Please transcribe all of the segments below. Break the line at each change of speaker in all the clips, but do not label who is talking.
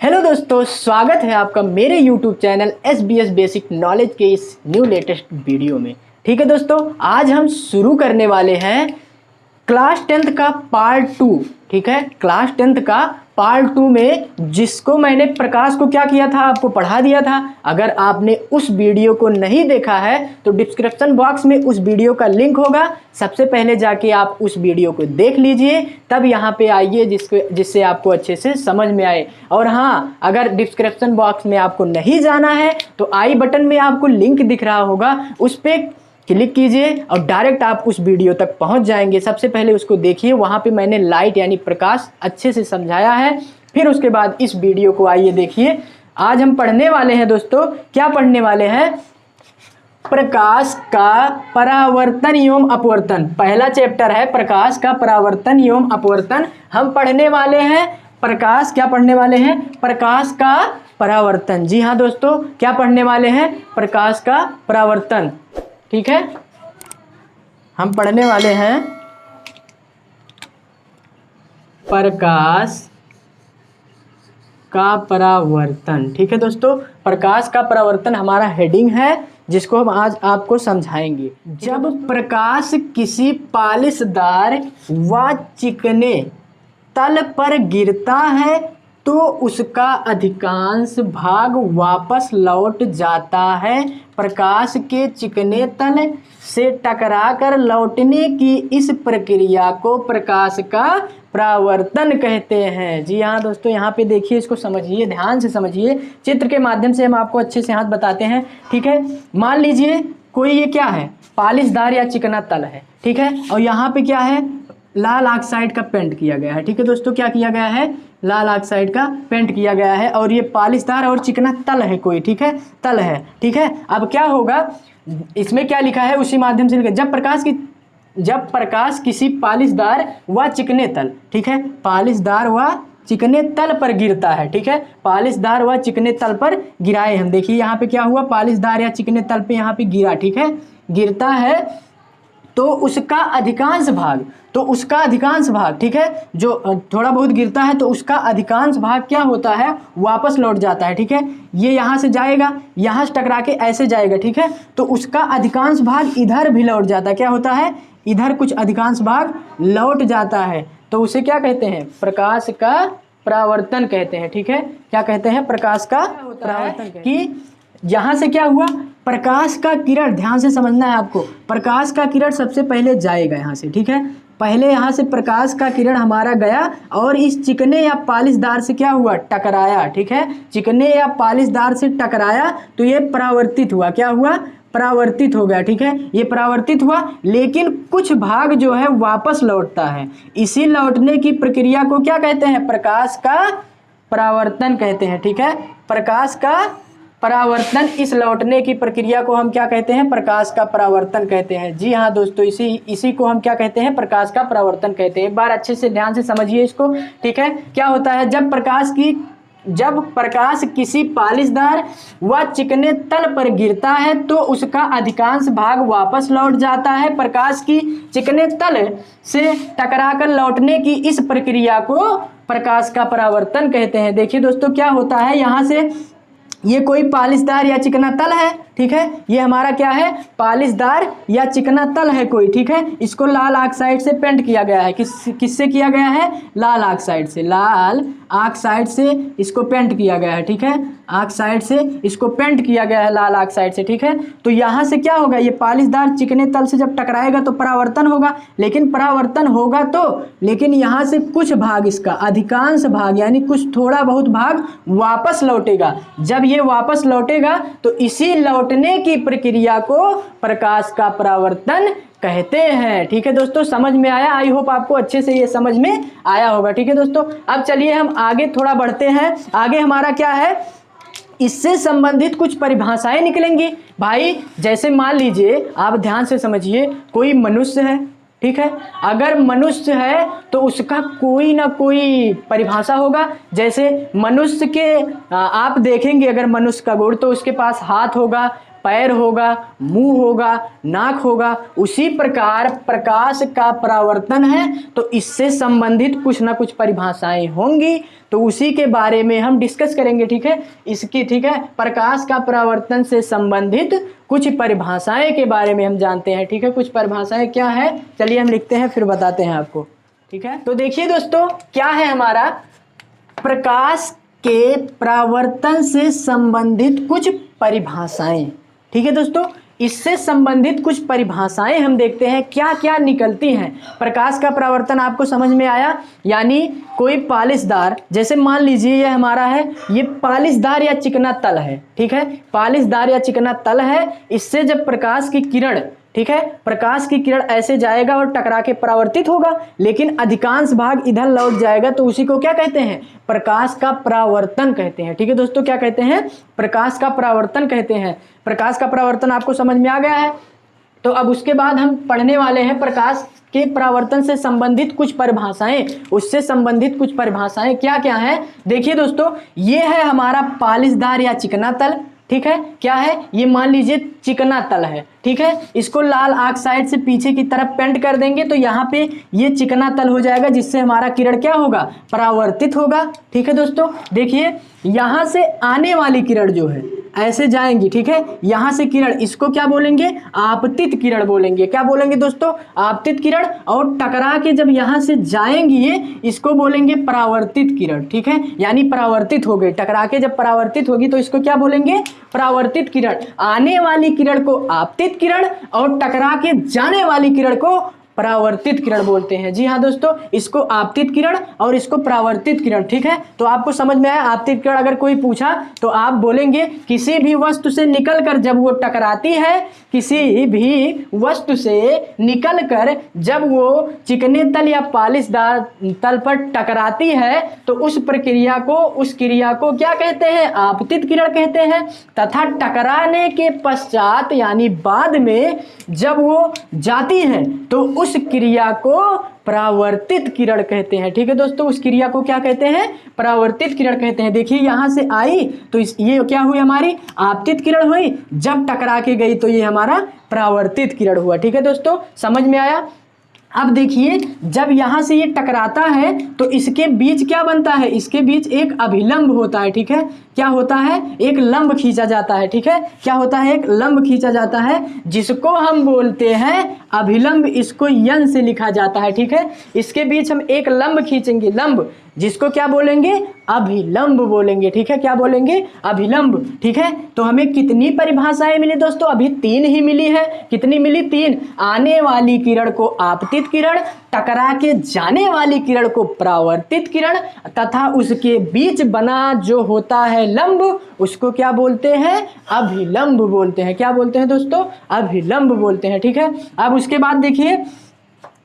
Hello दोस्तों, स्वागत है आपका मेरे YouTube channel SBS basic knowledge के इस न्यू लेटेस्ट वीडियो में। ठीक है दोस्तों, आज हम शुरू करने वाले हैं क्लास 10th का पार्ट 2। ठीक है, क्लास 10th का पार्ट 2 में जिसको मैंने प्रकाश को क्या किया था, आपको पढ़ा दिया था। अगर आपने उस वीडियो को नहीं देखा है तो डिस्क्रिप्शन बॉक्स में उस वीडियो का लिंक होगा, सबसे पहले जाके आप उस वीडियो को देख लीजिए, तब यहाँ पे आइए जिससे आपको अच्छे से समझ में आए। और हाँ, अगर डिस्क्रिप्शन बॉक्स में आपको नहीं जाना है तो आई बटन में आपको लिंक दिख रहा होगा, उस पर क्लिक कीजिए और डायरेक्ट आप उस वीडियो तक पहुंच जाएंगे। सबसे पहले उसको देखिए, वहां पे मैंने लाइट यानी प्रकाश अच्छे से समझाया है। फिर उसके बाद इस वीडियो को आइए देखिए। आज हम पढ़ने वाले हैं दोस्तों, क्या पढ़ने वाले हैं? प्रकाश का परावर्तन एवं अपवर्तन। पहला चैप्टर है प्रकाश का परावर्तन एवं अपवर्तन। हम पढ़ने वाले हैं प्रकाश, क्या पढ़ने वाले हैं? प्रकाश का परावर्तन। जी हाँ दोस्तों, क्या पढ़ने वाले हैं? प्रकाश का परावर्तन। ठीक है, हम पढ़ने वाले हैं प्रकाश का परावर्तन। ठीक है दोस्तों, प्रकाश का परावर्तन हमारा हेडिंग है, जिसको हम आज आपको समझाएंगे। जब प्रकाश किसी पालिशदार व चिकने तल पर गिरता है तो उसका अधिकांश भाग वापस लौट जाता है। प्रकाश के चिकने तल से टकराकर लौटने की इस प्रक्रिया को प्रकाश का परावर्तन कहते हैं। जी हाँ दोस्तों, यहाँ पे देखिए, इसको समझिए, ध्यान से समझिए। चित्र के माध्यम से हम आपको अच्छे से हाथ बताते हैं। ठीक है, मान लीजिए कोई ये क्या है, पालिशदार या चिकना तल है। ठीक है, और यहाँ पे क्या है, लाल ऑक्साइड का पेंट किया गया है। ठीक है दोस्तों, क्या किया गया है? लाल ऑक्साइड का पेंट किया गया है। और ये पालिशदार और चिकना तल है कोई। ठीक है, तल है। ठीक है, अब क्या होगा, इसमें क्या लिखा है उसी माध्यम से लिखा, जब प्रकाश किसी पालिशदार व चिकने तल, ठीक है, पालिशदार व चिकने तल पर गिरता है। ठीक है, पालिशदार व चिकने तल पर गिराए हम। देखिए यहाँ पे क्या हुआ, पालिशदार या चिकने तल पे यहाँ पे गिरा। ठीक है, गिरता है तो उसका अधिकांश भाग, ठीक है, जो थोड़ा बहुत गिरता है तो उसका अधिकांश भाग क्या होता है, वापस लौट जाता है। ठीक है, ये यहाँ से जाएगा, यहाँ से टकरा के ऐसे जाएगा। ठीक है, तो उसका अधिकांश भाग इधर भी लौट जाता है। क्या होता है, इधर कुछ अधिकांश भाग लौट जाता है, तो उसे क्या कहते हैं? प्रकाश का परावर्तन कहते हैं। ठीक है, क्या कहते हैं? प्रकाश का परावर्तन। कि यहाँ से क्या हुआ, प्रकाश का किरण, ध्यान से समझना है आपको, प्रकाश का किरण सबसे पहले जाएगा यहाँ से। ठीक है, पहले यहाँ से प्रकाश का किरण हमारा गया और इस चिकने या पालिशदार से क्या हुआ, टकराया। ठीक है, चिकने या पालिशदार से टकराया तो ये परावर्तित हुआ। क्या हुआ? परावर्तित हो गया। ठीक है, ये परावर्तित हुआ, लेकिन कुछ भाग जो है वापस लौटता है। इसी लौटने की प्रक्रिया को क्या कहते हैं? प्रकाश का परावर्तन कहते हैं। ठीक है, प्रकाश का परावर्तन, इस लौटने की प्रक्रिया को हम क्या कहते हैं? प्रकाश का परावर्तन कहते हैं। जी हाँ दोस्तों, इसी को हम क्या कहते हैं? प्रकाश का परावर्तन कहते हैं। एक बार अच्छे से ध्यान से समझिए इसको। ठीक है, क्या होता है, जब प्रकाश किसी पालिशदार व चिकने तल पर गिरता है तो उसका अधिकांश भाग वापस लौट जाता है। प्रकाश की चिकने तल से टकराकर लौटने की इस प्रक्रिया को प्रकाश का परावर्तन कहते हैं। देखिए दोस्तों, क्या होता है, यहाँ से ये कोई पालिशदार या चिकना तल है। ठीक है, ये हमारा क्या है, पालिशदार या चिकना तल है कोई। ठीक है, इसको लाल ऑक्साइड से पेंट किया गया है। किससे किया गया है? लाल ऑक्साइड से। लाल ऑक्साइड से इसको पेंट किया गया है। ठीक है, ऑक्साइड से इसको पेंट किया गया है, लाल ऑक्साइड से। ठीक है, तो यहाँ से क्या होगा, ये पालिशदार चिकने तल से जब टकराएगा तो परावर्तन होगा। लेकिन परावर्तन होगा लेकिन यहाँ से कुछ भाग, इसका अधिकांश भाग यानी कुछ थोड़ा बहुत भाग वापस लौटेगा। जब ये वापस लौटेगा तो इसी लौटने की प्रक्रिया को प्रकाश का परावर्तन कहते हैं। ठीक है दोस्तों, समझ में आया? आई होप आपको अच्छे से ये समझ में आया होगा। ठीक है दोस्तों, अब चलिए हम आगे थोड़ा बढ़ते हैं। आगे हमारा क्या है, इससे संबंधित कुछ परिभाषाएं निकलेंगी भाई। जैसे मान लीजिए, आप ध्यान से समझिए, कोई मनुष्य है। ठीक है, अगर मनुष्य है तो उसका कोई ना कोई परिभाषा होगा। जैसे मनुष्य के आप देखेंगे, अगर मनुष्य का गुण, तो उसके पास हाथ होगा, पैर होगा, मुंह होगा, नाक होगा, उसी प्रकार प्रकाश का परावर्तन है तो इससे संबंधित कुछ ना कुछ परिभाषाएं होंगी, तो उसी के बारे में हम डिस्कस करेंगे। ठीक है, इसकी, ठीक है, प्रकाश का परावर्तन से संबंधित कुछ परिभाषाएं के बारे में हम जानते हैं। ठीक है, कुछ परिभाषाएं क्या है, चलिए हम लिखते हैं फिर बताते हैं आपको। ठीक है, तो देखिए दोस्तों, क्या है हमारा प्रकाश के परावर्तन से संबंधित कुछ परिभाषाएं। ठीक है दोस्तों, इससे संबंधित कुछ परिभाषाएं हम देखते हैं क्या क्या निकलती हैं। प्रकाश का परावर्तन आपको समझ में आया, यानी कोई पालिशदार, जैसे मान लीजिए ये हमारा है, ये पालिशदार या चिकना तल है। ठीक है, पालिशदार या चिकना तल है, इससे जब प्रकाश की किरण, ठीक है, प्रकाश की किरण ऐसे जाएगा और टकरा के परावर्तित होगा, लेकिन अधिकांश भाग इधर लौट जाएगा, तो उसी को क्या कहते हैं, प्रकाश का परावर्तन कहते हैं। ठीक है दोस्तों, क्या कहते हैं, प्रकाश का परावर्तन कहते हैं। प्रकाश का परावर्तन आपको समझ में आ गया है। तो अब उसके बाद हम पढ़ने वाले हैं प्रकाश के परावर्तन से संबंधित कुछ परिभाषाएं। उससे संबंधित कुछ परिभाषाएं क्या क्या हैं, देखिए दोस्तों, ये है हमारा पालिशदार या चिकना तल। ठीक है, क्या है, ये मान लीजिए चिकना तल है। ठीक है, इसको लाल ऑक्साइड से पीछे की तरफ पेंट कर देंगे तो यहाँ पे ये चिकना तल हो जाएगा, जिससे हमारा किरण क्या होगा, परावर्तित होगा। ठीक है दोस्तों, देखिए यहाँ से आने वाली किरण जो है ऐसे जाएंगी। ठीक है, यहाँ से किरण, इसको क्या बोलेंगे, आपतित किरण बोलेंगे। क्या बोलेंगे दोस्तों, आपतित किरण। और टकरा के जब यहाँ से जाएंगी ये, इसको बोलेंगे परावर्तित किरण। ठीक है, यानी परावर्तित हो गई, टकरा के जब परावर्तित होगी तो इसको क्या बोलेंगे, परावर्तित किरण। आने वाली किरण को आपतित किरण और टकरा के जाने वाली किरण को परावर्तित किरण बोलते हैं। जी हाँ दोस्तों, इसको आपतित किरण और इसको परावर्तित किरण। ठीक है, तो आपको समझ में आया। आपतित किरण अगर कोई पूछा तो आप बोलेंगे किसी भी वस्तु से निकलकर जब वो टकराती है, किसी भी वस्तु से निकलकर जब वो चिकने तल या पालिशदार तल पर टकराती है तो उस प्रक्रिया को, उस क्रिया को क्या कहते हैं, आपतित किरण कहते हैं। तथा टकराने के पश्चात यानी बाद में जब वो जाती है तो उस क्रिया को परावर्तित किरण कहते हैं। ठीक है दोस्तों, उस क्रिया को क्या कहते हैं, परावर्तित किरण कहते हैं। देखिए यहाँ से आई तो ये क्या हुई, हमारी आपतित किरण हुई, जब टकरा के गई तो ये हमारा परावर्तित किरण हुआ। ठीक है दोस्तों, समझ में आया। अब देखिए, जब यहाँ से ये टकराता है तो इसके बीच क्या बनता है, इसके बीच एक अभिलंब होता है। ठीक है, क्या होता है, एक लंब खींचा जाता है। ठीक है, क्या होता है, एक लंब खींचा जाता है, जिसको हम बोलते हैं अभिलंब। इसको यन से लिखा जाता है। ठीक है, इसके बीच हम एक लंब खींचेंगे, लंब, जिसको क्या बोलेंगे, अभिलंब बोलेंगे। ठीक है, क्या बोलेंगे, अभिलंब। ठीक है, तो हमें कितनी परिभाषाएं मिली दोस्तों, अभी 3 ही मिली है। कितनी मिली, 3। आने वाली किरण को आपतित किरण, टकरा के जाने वाली किरण को परावर्तित किरण, तथा उसके बीच बना जो होता है लंब, उसको क्या बोलते हैं, अभिलंब बोलते हैं। क्या बोलते हैं दोस्तों, अभिलंब बोलते हैं। ठीक है, अब उसके बाद देखिए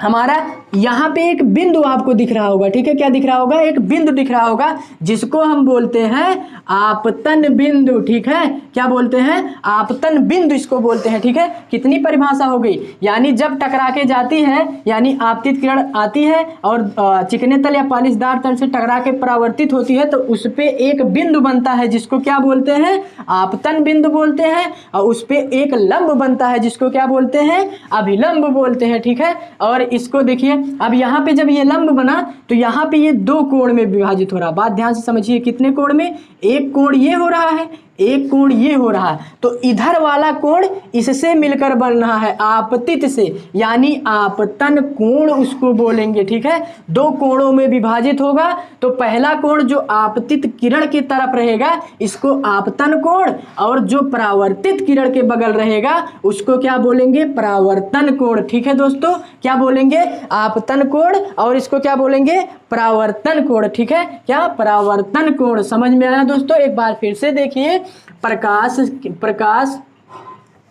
हमारा यहाँ पे एक बिंदु आपको दिख रहा होगा। ठीक है, क्या दिख रहा होगा, एक बिंदु दिख रहा होगा, जिसको हम बोलते हैं आपतन बिंदु। ठीक है, क्या बोलते हैं, आपतन बिंदु इसको बोलते हैं। ठीक है, कितनी परिभाषा हो गई, यानी जब टकरा के जाती है, यानी आपतित किरण आती है और चिकने तल या पालिशदार तल से टकरा के परावर्तित होती है तो उस पे एक बिंदु बनता है, जिसको क्या बोलते हैं, आपतन बिंदु बोलते हैं। और उस पे एक लंब बनता है, जिसको क्या बोलते हैं, अभिलंब बोलते हैं। ठीक है, और इसको देखिए, अब यहाँ पे जब ये लंब बना तो यहाँ पे ये 2 कोण में विभाजित हो रहा है। बात ध्यान से समझिए, कितने कोण में, एक कोण ये हो रहा है, एक कोण ये हो रहा है, तो इधर वाला कोण इससे मिलकर बन रहा है आपतित से, यानी आपतन कोण उसको बोलेंगे। ठीक है, 2 कोणों में विभाजित होगा तो पहला कोण जो आपतित किरण की तरफ रहेगा इसको आपतन कोण, और जो परावर्तित किरण के बगल रहेगा उसको क्या बोलेंगे, परावर्तन कोण। ठीक है दोस्तों, क्या बोलेंगे, आपतन कोण, और इसको क्या बोलेंगे, परावर्तन कोण। ठीक है, क्या, परावर्तन कोण। समझ में आया दोस्तों, एक बार फिर से देखिए, प्रकाश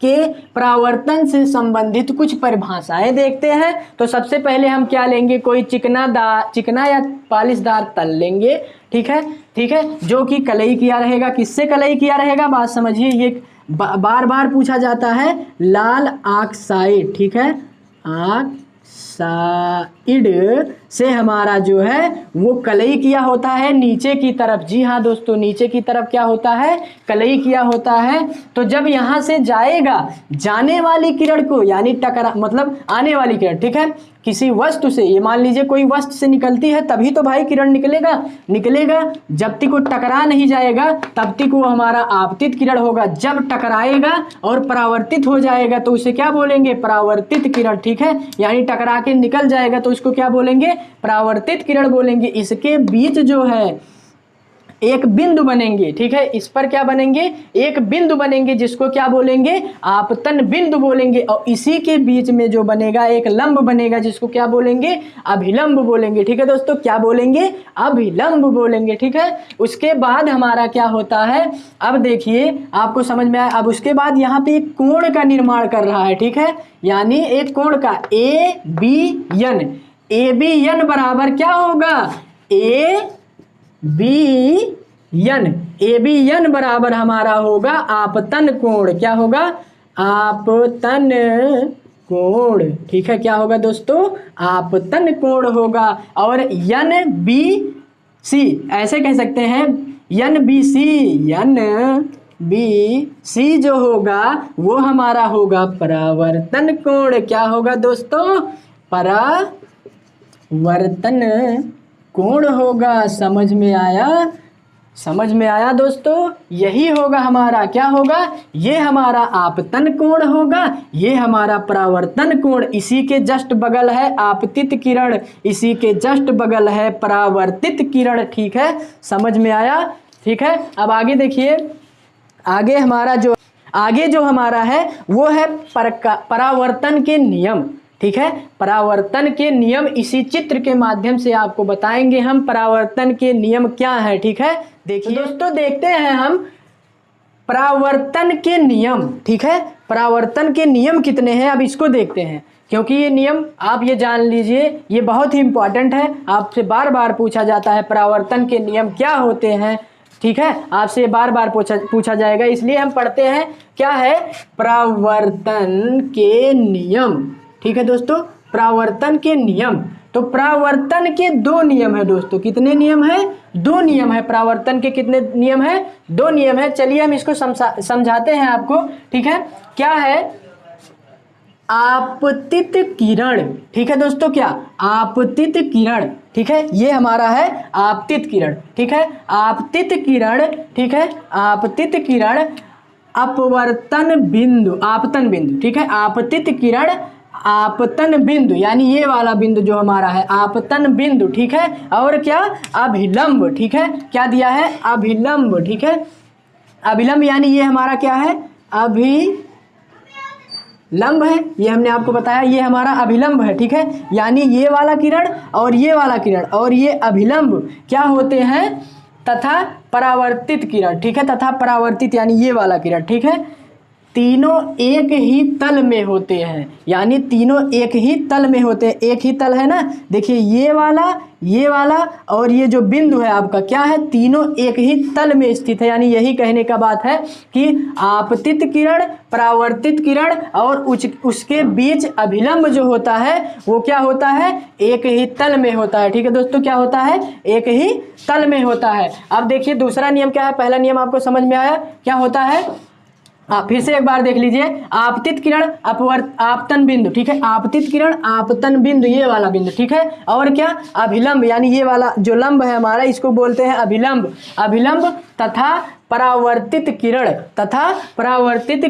के परावर्तन से संबंधित कुछ परिभाषाएं देखते हैं। तो सबसे पहले हम क्या लेंगे, कोई चिकना या पालिशदार तल लेंगे। ठीक है, ठीक है, जो कि कलई किया रहेगा। किससे कलई किया रहेगा, बात समझिए, ये बार बार पूछा जाता है, लाल ऑक्साइड। ठीक है, साइड से हमारा जो है वो कलई किया होता है नीचे की तरफ। जी हाँ दोस्तों, नीचे की तरफ क्या होता है, कलई किया होता है। तो जब यहाँ से जाएगा, जाने वाली किरण को यानी टकरा मतलब आने वाली किरण, ठीक है, किसी वस्तु से, ये मान लीजिए कोई वस्तु से निकलती है तभी तो भाई किरण निकलेगा। जब तक वो टकरा नहीं जाएगा तब तक वो हमारा आपतित किरण होगा। जब टकराएगा और परावर्तित हो जाएगा तो उसे क्या बोलेंगे, परावर्तित किरण, ठीक है। यानी टकरा के निकल जाएगा तो इसको क्या बोलेंगे, परावर्तित किरण बोलेंगे। इसके बीच जो है एक बिंदु बनेंगे, ठीक है, इस पर क्या बनेंगे, एक बिंदु बनेंगे जिसको क्या बोलेंगे, आपतन बिंदु बोलेंगे। और इसी के बीच में जो बनेगा एक लंब बनेगा जिसको क्या बोलेंगे, अभिलंब बोलेंगे, ठीक है दोस्तों, क्या बोलेंगे, अभिलंब बोलेंगे, ठीक है। उसके बाद हमारा क्या होता है, अब देखिए आपको समझ में आया। अब उसके बाद यहाँ पे एक कोण का निर्माण कर रहा है, ठीक है, यानी एक कोण का ए बी एन बराबर क्या होगा, ए बी एन बराबर हमारा होगा आपतन कोण। क्या होगा, आपतन कोण, ठीक है, क्या होगा दोस्तों, आपतन कोण होगा। और एन बी सी ऐसे कह सकते हैं, एन बी सी जो होगा वो हमारा होगा परावर्तन कोण। क्या होगा दोस्तों, परावर्तन कोण होगा। समझ में आया दोस्तों, यही होगा हमारा, क्या होगा, ये हमारा आपतन कोण होगा, ये हमारा परावर्तन कोण। इसी के जस्ट बगल है आपतित किरण, इसी के जस्ट बगल है परावर्तित किरण, ठीक है, समझ में आया, ठीक है। अब आगे देखिए, आगे जो हमारा है वो है परावर्तन के नियम, ठीक है, परावर्तन के नियम। इसी चित्र के माध्यम से आपको बताएंगे हम परावर्तन के नियम क्या है, ठीक है। देखिए तो दोस्तों, देखते हैं हम परावर्तन के नियम, ठीक है, परावर्तन के नियम कितने हैं अब इसको देखते हैं, क्योंकि ये नियम आप ये जान लीजिए, ये बहुत ही इंपॉर्टेंट है, आपसे बार बार पूछा जाता है परावर्तन के नियम क्या होते हैं, ठीक है, आपसे बार बार पूछा जाएगा, इसलिए हम पढ़ते हैं क्या है, परावर्तन के नियम, ठीक है दोस्तों, परावर्तन के नियम। तो परावर्तन के दो नियम है दोस्तों, कितने नियम है, दो नियम है। परावर्तन के कितने नियम है, दो नियम है। चलिए हम इसको समझाते हैं आपको, ठीक है। क्या है, आपतित किरण, ठीक है दोस्तों, क्या, आपतित किरण, ठीक है, ये हमारा है आपतित किरण, ठीक है, आपतित किरण, ठीक है, आपतित किरण अपवर्तन बिंदु, आपतन बिंदु, ठीक है, आपतित किरण आपतन बिंदु, यानी ये वाला बिंदु जो हमारा है आपतन बिंदु, ठीक है। और क्या, अभिलंब, ठीक है, क्या दिया है, अभिलंब, ठीक है, अभिलंब यानी ये हमारा क्या है, अभिलंब है, ये हमने आपको बताया, ये हमारा अभिलंब है, ठीक है, यानी ये वाला किरण और ये वाला किरण और ये अभिलंब क्या होते हैं, तथा परावर्तित किरण, ठीक है, तथा परावर्तित यानी ये वाला किरण, ठीक है, तीनों एक ही तल में होते हैं, यानी तीनों एक ही तल में होते हैं, एक ही तल है ना, देखिए ये वाला और ये जो बिंदु है आपका क्या है, तीनों एक ही तल में स्थित है। यानी यही कहने का बात है कि आपतित किरण, परावर्तित किरण और उसके बीच अभिलंब जो होता है वो क्या होता है, एक ही तल में होता है, ठीक है दोस्तों, क्या होता है, एक ही तल में होता है। अब देखिए दूसरा नियम क्या है, पहला नियम आपको समझ में आया, क्या होता है, फिर से एक बार देख लीजिए, आपतित किरण आपतन बिंदु, ठीक है, आपतित किरण आपतन बिंदु, ये वाला बिंदु, ठीक है, और क्या, अभिलंब यानी ये वाला जो लंब है हमारा इसको बोलते हैं अभिलंब, तथा परावर्तित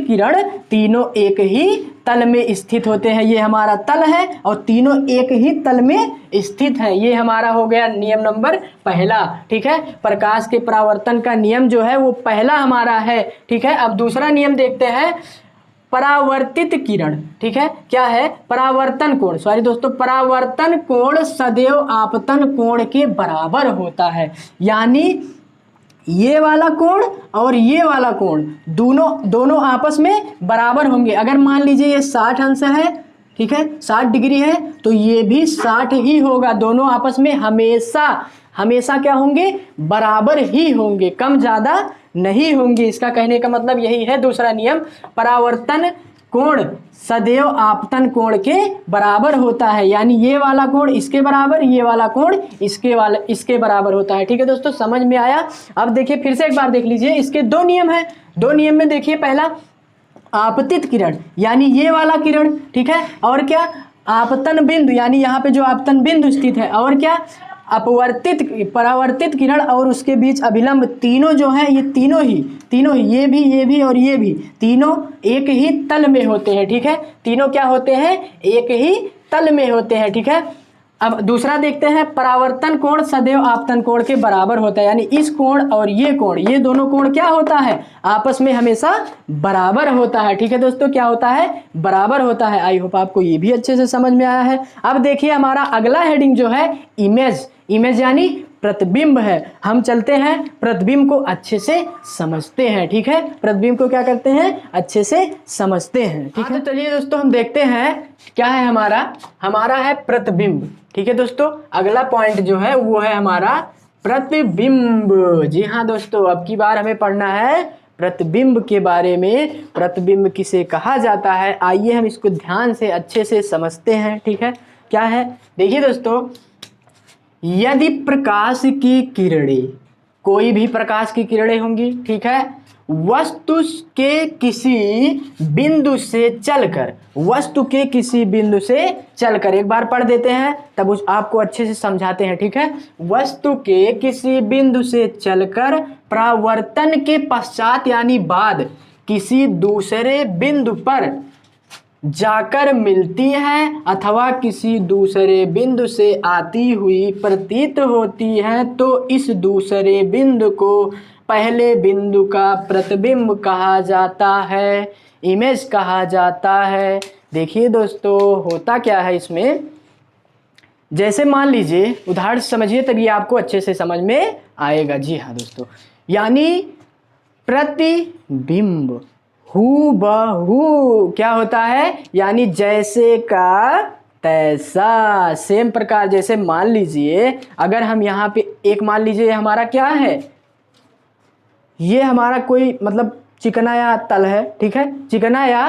किरण तीनों एक ही तल में स्थित होते हैं। ये हमारा तल है और तीनों एक ही तल में स्थित है। ये हमारा हो गया नियम नंबर पहला, ठीक है, प्रकाश के परावर्तन का नियम जो है वो पहला हमारा है, ठीक है। अब दूसरा नियम देखते हैं, परावर्तित किरण, ठीक है, क्या है, परावर्तन कोण, सॉरी दोस्तों, परावर्तन कोण सदैव आपतन कोण के बराबर होता है। यानी ये वाला कोण और ये वाला कोण दोनों आपस में बराबर होंगे। अगर मान लीजिए ये 60 अंश है, ठीक है, 60 डिग्री है, तो ये भी 60 ही होगा। दोनों आपस में हमेशा क्या होंगे, बराबर ही होंगे, कम ज़्यादा नहीं होंगे। इसका कहने का मतलब यही है दूसरा नियम, परावर्तन कोण सदैव आपतन कोण के बराबर होता है, यानी ये वाला कोण इसके बराबर, ये वाला कोण इसके बराबर होता है। ठीक है दोस्तों, समझ में आया। अब देखिए फिर से एक बार देख लीजिए, इसके दो नियम हैं। दो नियम में देखिए, पहला आपतित किरण यानी ये वाला किरण, ठीक है, और क्या आपतन बिंदु यानी यहाँ पे जो आपतन बिंदु स्थित है, और क्या अपवर्तित परावर्तित किरण और उसके बीच अभिलंब, तीनों जो है ये तीनों ही ये भी और ये भी तीनों एक ही तल में होते हैं। ठीक है, तीनों क्या होते हैं, एक ही तल में होते हैं। ठीक है, अब दूसरा देखते हैं, परावर्तन कोण सदैव आपतन कोण के बराबर होता है, यानी इस कोण और ये कोण, ये दोनों कोण क्या होता है, आपस में हमेशा बराबर होता है। ठीक है दोस्तों, क्या होता है, बराबर होता है। आई होप आपको ये भी अच्छे से समझ में आया है। अब देखिए हमारा अगला हेडिंग जो है इमेज यानी प्रतिबिंब है। हम चलते हैं प्रतिबिंब को अच्छे से समझते हैं। ठीक है, प्रतिबिंब को क्या करते हैं, अच्छे से समझते हैं। ठीक है, तो चलिए दोस्तों हम देखते हैं क्या है हमारा है प्रतिबिंब। ठीक है दोस्तों, अगला पॉइंट जो है वो है हमारा प्रतिबिंब। जी हाँ दोस्तों, अब की बार हमें पढ़ना है प्रतिबिंब के बारे में। प्रतिबिंब किसे कहा जाता है, आइए हम इसको ध्यान से अच्छे से समझते हैं। ठीक है, क्या है, देखिए दोस्तों, यदि प्रकाश की किरणें, कोई भी प्रकाश की किरणें होंगी, ठीक है, वस्तु के किसी बिंदु से चलकर, एक बार पढ़ देते हैं तब आपको अच्छे से समझाते हैं। ठीक है, वस्तु के किसी बिंदु से चलकर परावर्तन के पश्चात यानी बाद किसी दूसरे बिंदु पर जाकर मिलती है अथवा किसी दूसरे बिंदु से आती हुई प्रतीत होती है, तो इस दूसरे बिंदु को पहले बिंदु का प्रतिबिंब कहा जाता है, इमेज कहा जाता है। देखिए दोस्तों, होता क्या है इसमें, जैसे मान लीजिए, उदाहरण समझिए तभी आपको अच्छे से समझ में आएगा। जी हाँ दोस्तों, यानी प्रतिबिंब हूबहू क्या होता है, यानी जैसे का तैसा, सेम प्रकार। जैसे मान लीजिए अगर हम यहाँ पे एक मान लीजिए हमारा क्या है, ये हमारा कोई मतलब चिकनाया तल है। ठीक है, चिकनाया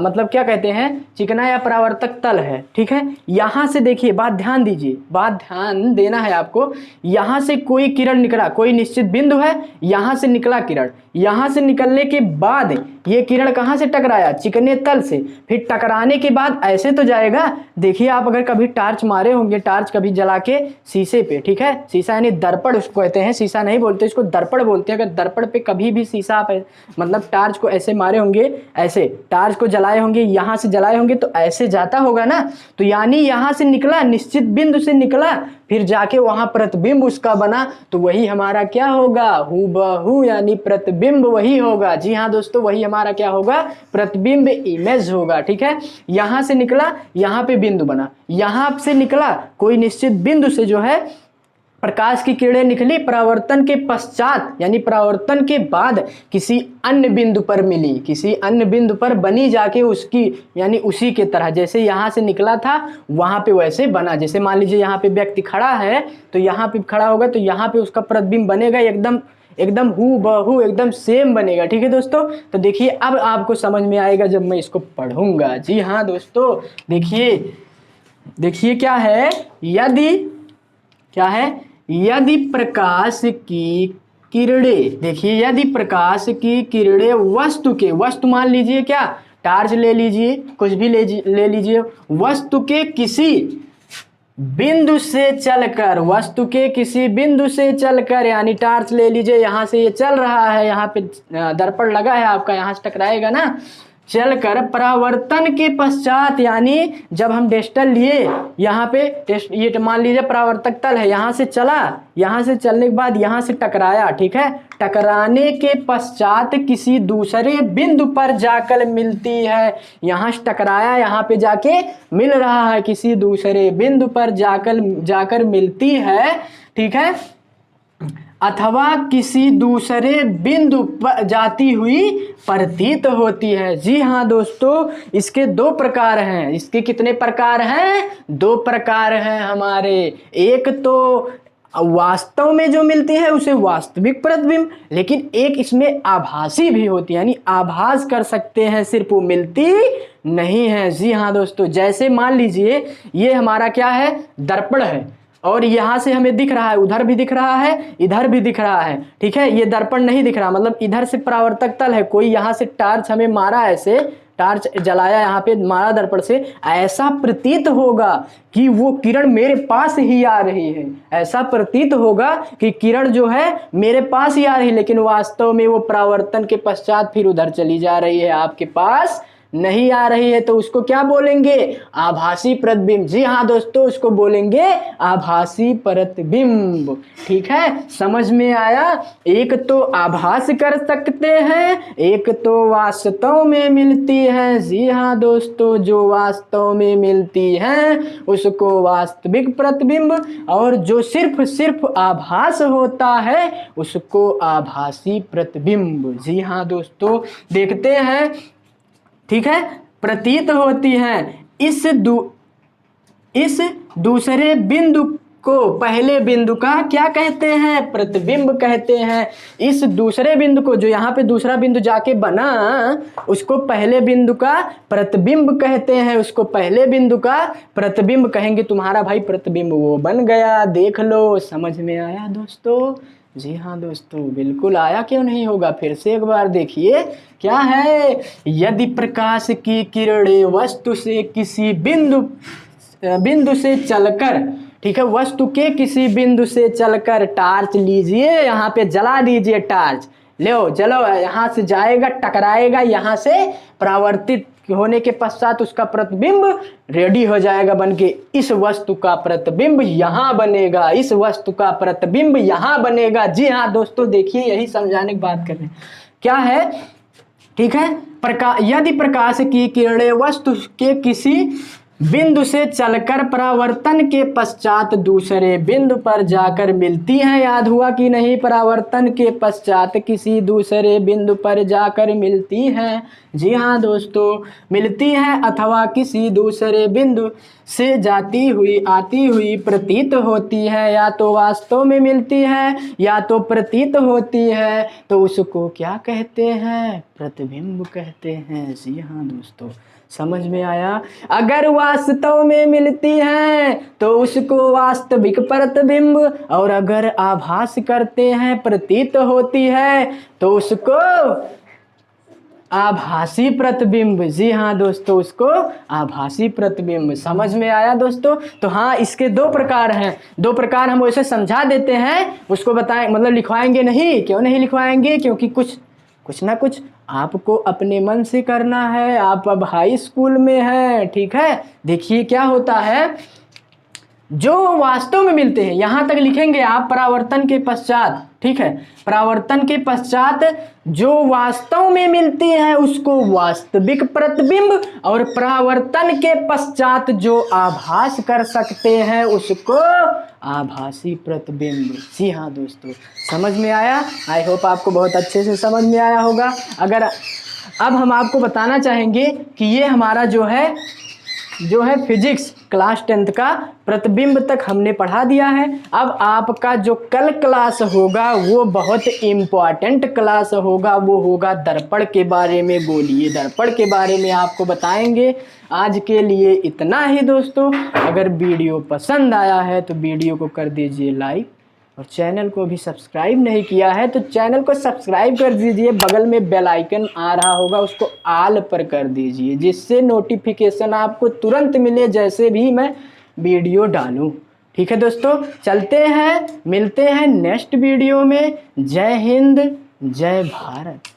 मतलब क्या कहते हैं, चिकनाया परावर्तक तल है। ठीक है, यहाँ से देखिए, बात ध्यान दीजिए, बात ध्यान देना है आपको। यहाँ से कोई किरण निकला, कोई निश्चित बिंदु है, यहाँ से निकला किरण, यहाँ से निकलने के बाद ये किरण कहाँ से टकराया, चिकने तल से। फिर टकराने के बाद ऐसे तो जाएगा। देखिए आप अगर कभी टार्च मारे होंगे, टार्च कभी जला के शीशे पे, ठीक है, शीशा यानी दर्पण उसको कहते हैं, शीशा नहीं बोलते इसको, दर्पण बोलते हैं। अगर दर्पण पे कभी भी शीशा पे मतलब टार्च को ऐसे मारे होंगे, ऐसे टार्च को जलाए होंगे, यहाँ से जलाए होंगे तो ऐसे जाता होगा ना। तो यानी यहाँ से निकला, निश्चित बिंदु से निकला, फिर जाके वहां प्रतिबिंब उसका बना, तो वही हमारा क्या होगा, हूबहू यानी प्रतिबिंब वही होगा। जी हाँ दोस्तों, वही हमारा क्या होगा, प्रतिबिंब इमेज होगा। ठीक है, यहां से निकला, यहाँ पे बिंदु बना, यहां से निकला कोई निश्चित बिंदु से जो है प्रकाश की किरणें निकली, परावर्तन के पश्चात यानी परावर्तन के बाद किसी अन्य बिंदु पर मिली, किसी अन्य बिंदु पर बनी, जाके उसकी यानी उसी के तरह जैसे यहाँ से निकला था वहाँ पे वैसे बना। जैसे मान लीजिए यहाँ पे व्यक्ति खड़ा है, तो यहाँ पे खड़ा होगा तो यहाँ पे उसका प्रतिबिंब बनेगा, एकदम हूबहू एकदम सेम बनेगा। ठीक है दोस्तों, तो देखिए अब आपको समझ में आएगा जब मैं इसको पढ़ूंगा। जी हाँ दोस्तों, देखिए क्या है, यदि प्रकाश की किरणें, देखिए यदि प्रकाश की किरणें वस्तु मान लीजिए, क्या टार्च ले लीजिए, कुछ भी ले लीजिए, वस्तु के किसी बिंदु से चलकर, यानी टार्च ले लीजिए, यहाँ से ये चल रहा है, यहाँ पे दर्पण लगा है आपका, यहाँ से टकराएगा ना, चलकर परावर्तन के पश्चात, यानी जब हम डिस्टल लिए यहाँ पे ये मान लीजिए परावर्तक तल है, यहाँ से चला, यहाँ से चलने के बाद यहाँ से टकराया। ठीक है, टकराने के पश्चात किसी दूसरे बिंदु पर जाकर मिलती है, यहाँ से टकराया, यहाँ पे जाके मिल रहा है, किसी दूसरे बिंदु पर जाकर मिलती है। ठीक है, अथवा किसी दूसरे बिंदु पर जाती हुई प्रतीत होती है। जी हाँ दोस्तों, इसके दो प्रकार हैं। इसके कितने प्रकार हैं, दो प्रकार हैं हमारे। एक तो वास्तव में जो मिलती है उसे वास्तविक प्रतिबिंब, लेकिन एक इसमें आभासी भी होती है, यानी आभास कर सकते हैं, सिर्फ वो मिलती नहीं है। जी हाँ दोस्तों, जैसे मान लीजिए ये हमारा क्या है, दर्पण है, और यहाँ से हमें दिख रहा है, उधर भी दिख रहा है, इधर भी दिख रहा है, ठीक है। ये दर्पण नहीं दिख रहा, मतलब इधर से परावर्तक तल है, कोई यहाँ से टार्च हमें मारा, ऐसे टार्च जलाया, यहाँ पे मारा दर्पण से, ऐसा प्रतीत होगा कि वो किरण मेरे पास ही आ रही है, ऐसा प्रतीत होगा कि किरण जो है मेरे पास ही आ रही है, लेकिन वास्तव में वो परावर्तन के पश्चात फिर उधर चली जा रही है, आपके पास नहीं आ रही है। तो उसको क्या बोलेंगे, आभासी प्रतिबिंब। जी हाँ दोस्तों, उसको बोलेंगे आभासी प्रतिबिंब। ठीक है, समझ में आया। एक तो आभास कर सकते हैं, एक तो वास्तव में मिलती है। जी हाँ दोस्तों, जो वास्तव में मिलती है उसको वास्तविक प्रतिबिंब, और जो सिर्फ आभास होता है उसको आभासी प्रतिबिंब। जी हाँ दोस्तों, देखते हैं, ठीक है। प्रतीत होती हैं, इस दूसरे बिंदु को पहले बिंदु का क्या कहते हैं, प्रतिबिंब कहते हैं। इस दूसरे बिंदु को, जो यहाँ पे दूसरा बिंदु जाके बना, उसको पहले बिंदु का प्रतिबिंब कहते हैं, उसको पहले बिंदु का प्रतिबिंब कहेंगे। तुम्हारा भाई प्रतिबिंब वो बन गया, देख लो। समझ में आया दोस्तों? जी हाँ दोस्तों, बिल्कुल आया, क्यों नहीं होगा। फिर से एक बार देखिए, क्या है, यदि प्रकाश की किरणें वस्तु से किसी बिंदु से चलकर, ठीक है, वस्तु के किसी बिंदु से चलकर, टार्च लीजिए, यहाँ पे जला दीजिए टार्च, लो चलो, यहाँ से जाएगा, टकराएगा, यहाँ से परावर्तित होने के पश्चात उसका प्रतिबिंब रेडी हो जाएगा बनके। इस वस्तु का प्रतिबिंब यहाँ बनेगा, इस वस्तु का प्रतिबिंब यहाँ बनेगा। जी हाँ दोस्तों, देखिए, यही समझाने की बात कर रहे हैं। क्या है, ठीक है, यदि प्रकाश की किरणें वस्तु के किसी बिंदु से चलकर परावर्तन के पश्चात दूसरे बिंदु पर जाकर मिलती हैं, याद हुआ कि नहीं, परावर्तन के पश्चात किसी दूसरे बिंदु पर जाकर मिलती हैं। जी हाँ दोस्तों, मिलती हैं, अथवा किसी दूसरे बिंदु से जाती हुई आती हुई प्रतीत होती है, या तो वास्तव में मिलती है या तो प्रतीत होती है, तो उसको क्या कहते हैं, प्रतिबिंब कहते हैं। जी हाँ दोस्तों, समझ में आया। अगर वास्तव में मिलती हैं तो उसको वास्तविक प्रतिबिंब, और अगर आभास करते हैं, प्रतीत होती है, तो उसको आभासी प्रतिबिंब। जी हाँ दोस्तों, उसको आभासी प्रतिबिंब। समझ में आया दोस्तों? तो हाँ, इसके दो प्रकार हैं, दो प्रकार हम वैसे समझा देते हैं, उसको बताएं, मतलब लिखवाएंगे नहीं। क्यों नहीं लिखवाएंगे? क्योंकि कुछ ना कुछ आपको अपने मन से करना है। आप अब हाई स्कूल में हैं, ठीक है। देखिए क्या होता है, जो वास्तव में मिलते हैं, यहां तक लिखेंगे आप, परावर्तन के पश्चात, ठीक है, परावर्तन के पश्चात जो वास्तव में मिलती है उसको वास्तविक प्रतिबिंब, और परावर्तन के पश्चात जो आभास कर सकते हैं उसको आभासी प्रतिबिंब। जी हाँ दोस्तों, समझ में आया? आई होप आपको बहुत अच्छे से समझ में आया होगा। अगर अब हम आपको बताना चाहेंगे कि ये हमारा जो है फिजिक्स क्लास 10th का प्रतिबिंब तक हमने पढ़ा दिया है। अब आपका जो कल क्लास होगा वो बहुत इम्पॉर्टेंट क्लास होगा, वो होगा दर्पण के बारे में। बोलिए, दर्पण के बारे में आपको बताएंगे। आज के लिए इतना ही दोस्तों। अगर वीडियो पसंद आया है तो वीडियो को कर दीजिए लाइक, और चैनल को भी सब्सक्राइब नहीं किया है तो चैनल को सब्सक्राइब कर दीजिए। बगल में बेल आइकन आ रहा होगा, उसको ऑल पर कर दीजिए, जिससे नोटिफिकेशन आपको तुरंत मिले जैसे भी मैं वीडियो डालूं। ठीक है दोस्तों, चलते हैं, मिलते हैं नेक्स्ट वीडियो में। जय हिंद, जय भारत।